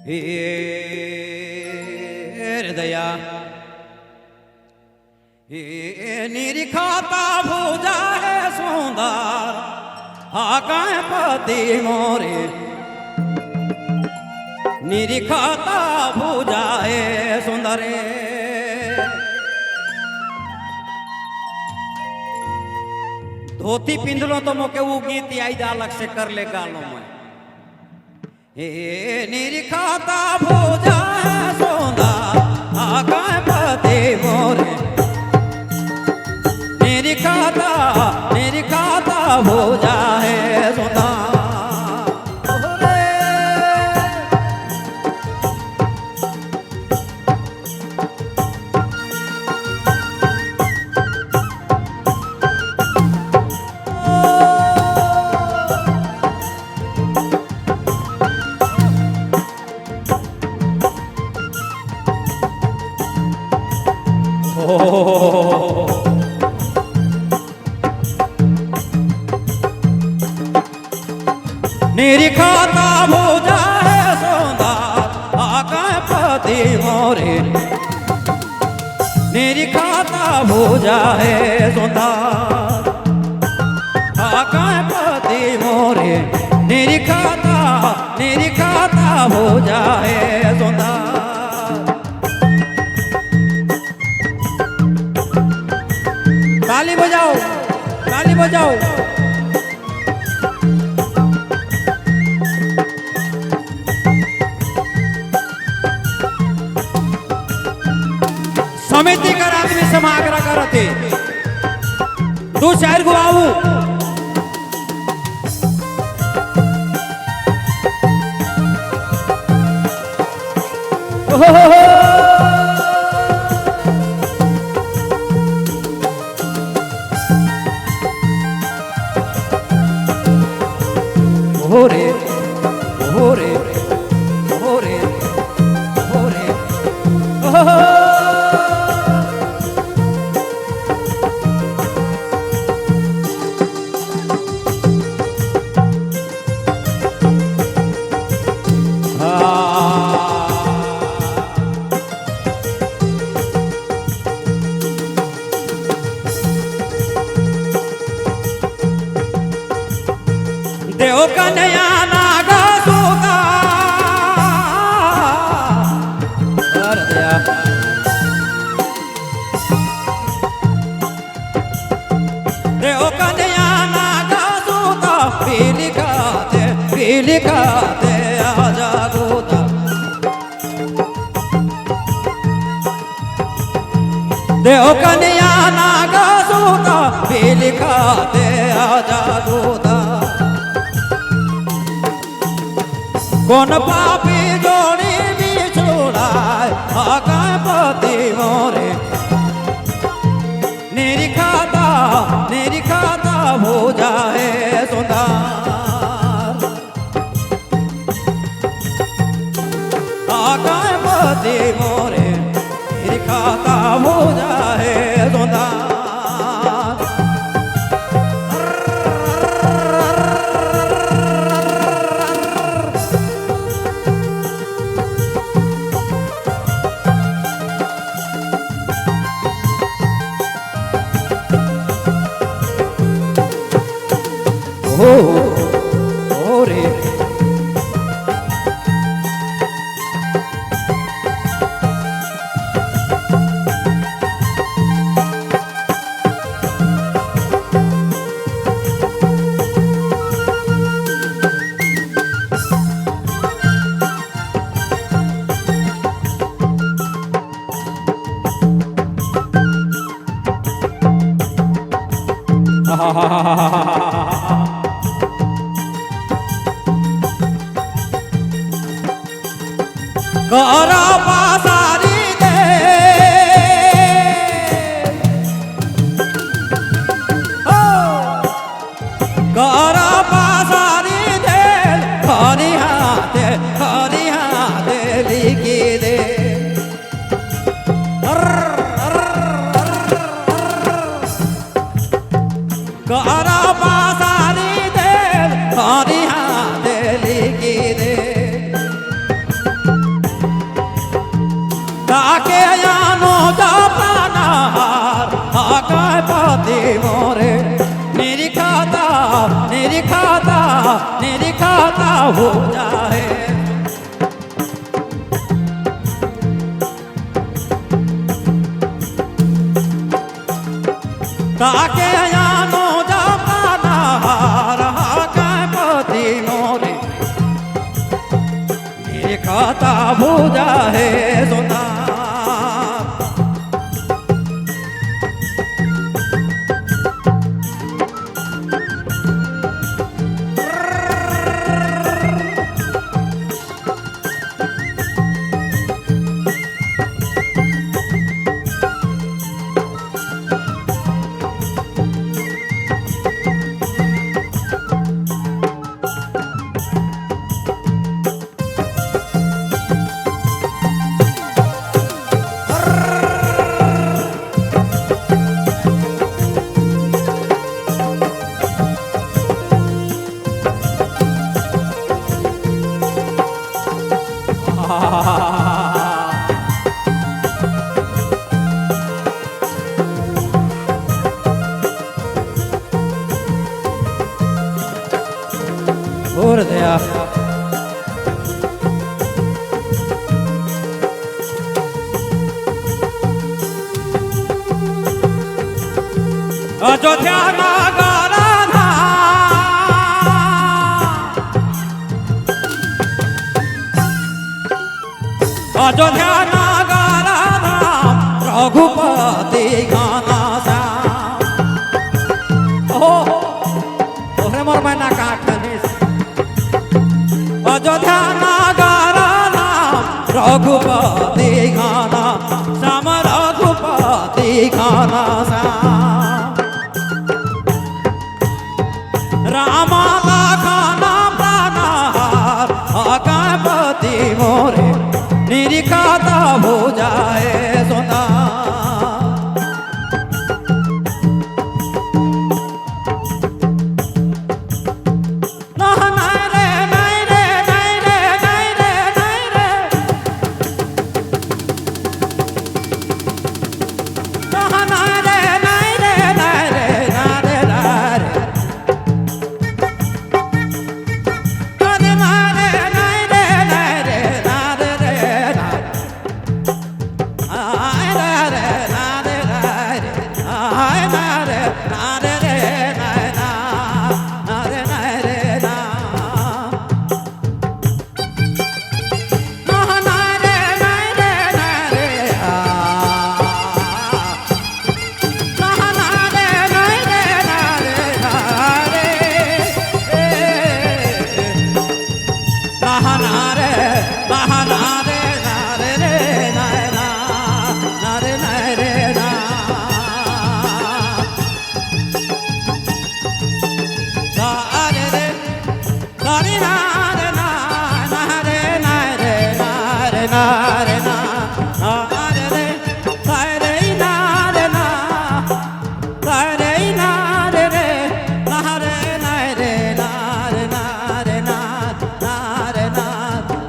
हे हृदया हे निरिखाता भूजा है सुंदर आकाश पति मोरे निरिखाता भूजा है सुंदर धोती पिंधलो तो मोके वो गीत आई अलग से कर ले गालों में हे निरिखाता भूजा है सुंदर आकाश पति मोरे निरिखाता भूजा है सुंदर निरिखाता भूजा है सुंदर आकाश पति मोरे निरिखाता भूजा है सुंदर आकाश पति मोरे निरिखाता भूजा है सुंदर ताली बजाओ ताली बजाओ समिति कर आदमी समाग्रह करते दो शायर गुआऊ होरे होरे होरे होरे देव कन्हैया नागा सूता देव कन्हैया नागा सूता पीली खाते आजा गोता देव कन्हैया नागा सूता पीली खाते आजा गोता कौन पापी जोड़ी भी छोड़ाए आकाश पति मोरे निरिखाता भूजा है सुंदर आकाश पति मोरे निरिखाता भूजा है सुंदर हो रे करा पासारी दे करा पासारी दे हरी हाथे लिखी दे करा पासारी दे हरी हाथे लिखी दे हो जाए ताके यानो जापाना रहा गणपति मोरे मेरे खाता भूजा है सोना और दया अयोध्या नगर अयोध्या नगर रघुपति गाना तोहरे मोर मैना काटनिस अयोध्या नगर रघुपति गाना श्याम रघुपति गाना राम लखन प्राणहार गणपति मोरे निरीखाता हो जाए सोना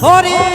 Hori